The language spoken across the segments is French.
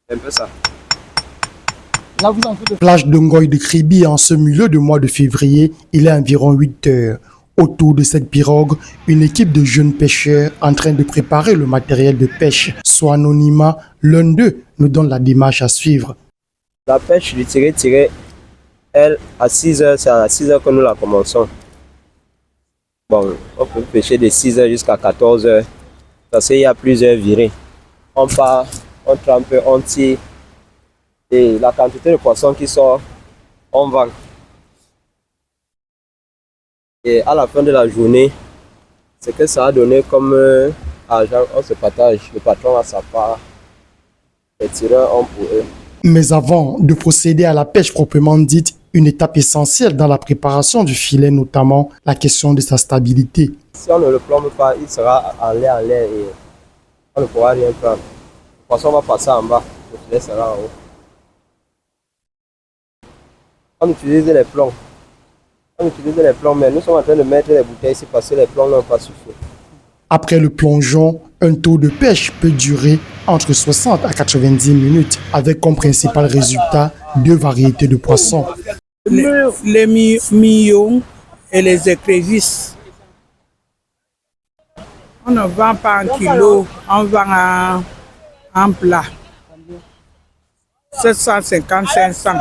C'est un peu ça. Là, vous entrez de plage de Ngoï de Kribi en ce milieu de mois de février. Il est environ 8 heures. Autour de cette pirogue, une équipe de jeunes pêcheurs en train de préparer le matériel de pêche. Sous anonymat, l'un d'eux nous donne la démarche à suivre. La pêche du tiré, elle, à 6 heures, c'est à 6 heures que nous la commençons. Bon, on peut pêcher de 6 heures jusqu'à 14 heures. Parce qu'il y a plusieurs virées. On part, on trempe, on tire. Et la quantité de poissons qui sort, on vend. Et à la fin de la journée, ce que ça a donné comme argent, on se partage. Le patron a sa part, les tireurs ont pour eux. Mais avant de procéder à la pêche proprement dite, une étape essentielle dans la préparation du filet, notamment la question de sa stabilité. Si on ne le plombe pas, il sera en l'air et on ne pourra rien prendre. Le poisson va passer en bas, le filet sera en haut. On utilise les plombs. Mais nous sommes en train de mettre les bouteilles ici parce que les plombs n'ont pas suffi. Après le plongeon, un tour de pêche peut durer entre 60 à 90 minutes avec comme principal résultat 2 variétés de poissons. Les millons et les écrevisses. On ne vend pas en kilo, on vend en plat. 750, 500,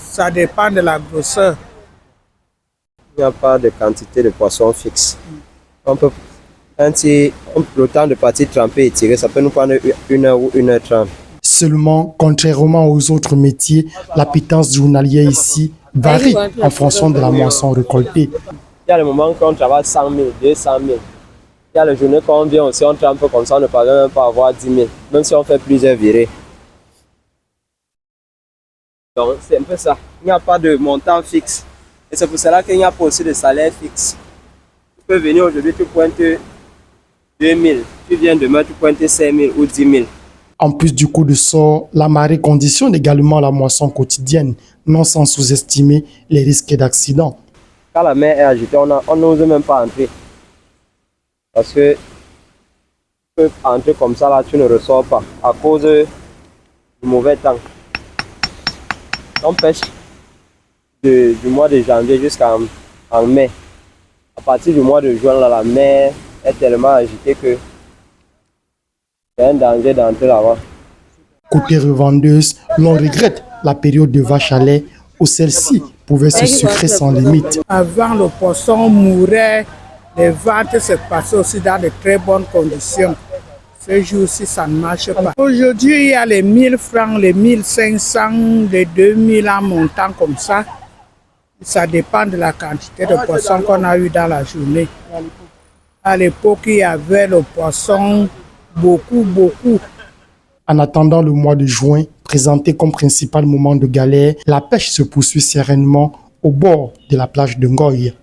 ça dépend de la grosseur. Il n'y a pas de quantité de poissons fixe. On peut, le temps de partir tremper et tirer, ça peut nous prendre 1 heure ou 1h30. Seulement, contrairement aux autres métiers, l'appétence journalière ici varie en fonction de la moisson récoltée. Il y a le moment qu'on travaille 100 000, 200 000. Il y a les journées quand on vient aussi, on trempe comme ça, on ne parvient même pas à avoir 10 000, même si on fait plusieurs virées. Donc c'est un peu ça. Il n'y a pas de montant fixe. Et c'est pour cela qu'il n'y a pas aussi de salaire fixe. Tu peux venir aujourd'hui, tu pointes 2 000. Tu viens demain, tu pointes 5 000 ou 10 000. En plus du coup de sort, la marée conditionne également la moisson quotidienne, non sans sous-estimer les risques d'accident. Quand la mer est agitée, on n'ose même pas entrer. Parce que tu peux entrer comme ça, là, tu ne ressors pas à cause du mauvais temps. On pêche du mois de janvier jusqu'en mai. À partir du mois de juin, là, la mer est tellement agitée que c'est un danger d'entrer là-bas. Côté revendeuse, l'on regrette la période de vache à lait où celle-ci pouvait se sucrer sans limite. Avant, le poisson mourait, les ventes se passaient aussi dans de très bonnes conditions. Ce jour-ci, ça ne marche pas. Aujourd'hui, il y a les 1000 francs, les 1500, les 2000 en montant comme ça. Ça dépend de la quantité de poissons qu'on a eu dans la journée. À l'époque, il y avait le poisson beaucoup. En attendant le mois de juin, présenté comme principal moment de galère, la pêche se poursuit sereinement au bord de la plage de Ngoï.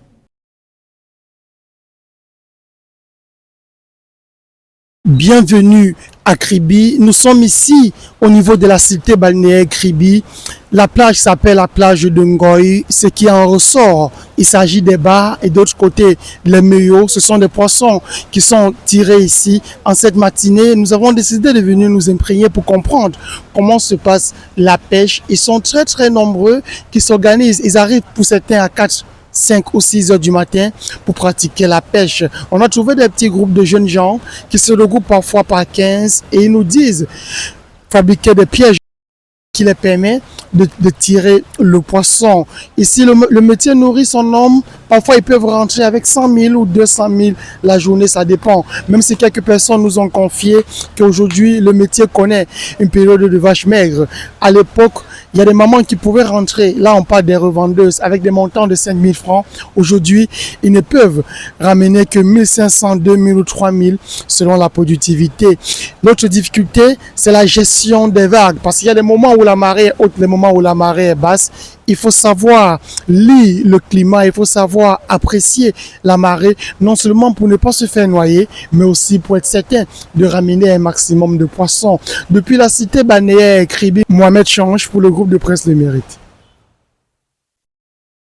Bienvenue à Kribi. Nous sommes ici au niveau de la cité balnéaire Kribi. La plage s'appelle la plage de Ngoï. Ce qui en ressort, il s'agit des bars et d'autre côté, les meilleurs. Ce sont des poissons qui sont tirés ici. En cette matinée, nous avons décidé de venir nous imprégner pour comprendre comment se passe la pêche. Ils sont très nombreux qui s'organisent. Ils arrivent pour certains à 4, 5 ou 6 heures du matin pour pratiquer la pêche. On a trouvé des petits groupes de jeunes gens qui se regroupent parfois par 15 et ils nous disent fabriquer des pièges qui les permet de tirer le poisson. Ici, le métier nourrit son homme. Parfois, ils peuvent rentrer avec 100 000 ou 200 000 la journée, ça dépend. Même si quelques personnes nous ont confié qu'aujourd'hui, le métier connaît une période de vache maigre. À l'époque, il y a des mamans qui pouvaient rentrer. Là, on parle des revendeuses avec des montants de 5 000 francs. Aujourd'hui, ils ne peuvent ramener que 1 500, 2 000 ou 3 000 selon la productivité. L'autre difficulté, c'est la gestion des vagues. Parce qu'il y a des moments où la marée est haute, des moments où la marée est basse. Il faut savoir lire le climat, il faut savoir apprécier la marée, non seulement pour ne pas se faire noyer, mais aussi pour être certain de ramener un maximum de poissons. Depuis la cité balnéaire Kribi, Mohamed Change pour le groupe de presse Le Mérite.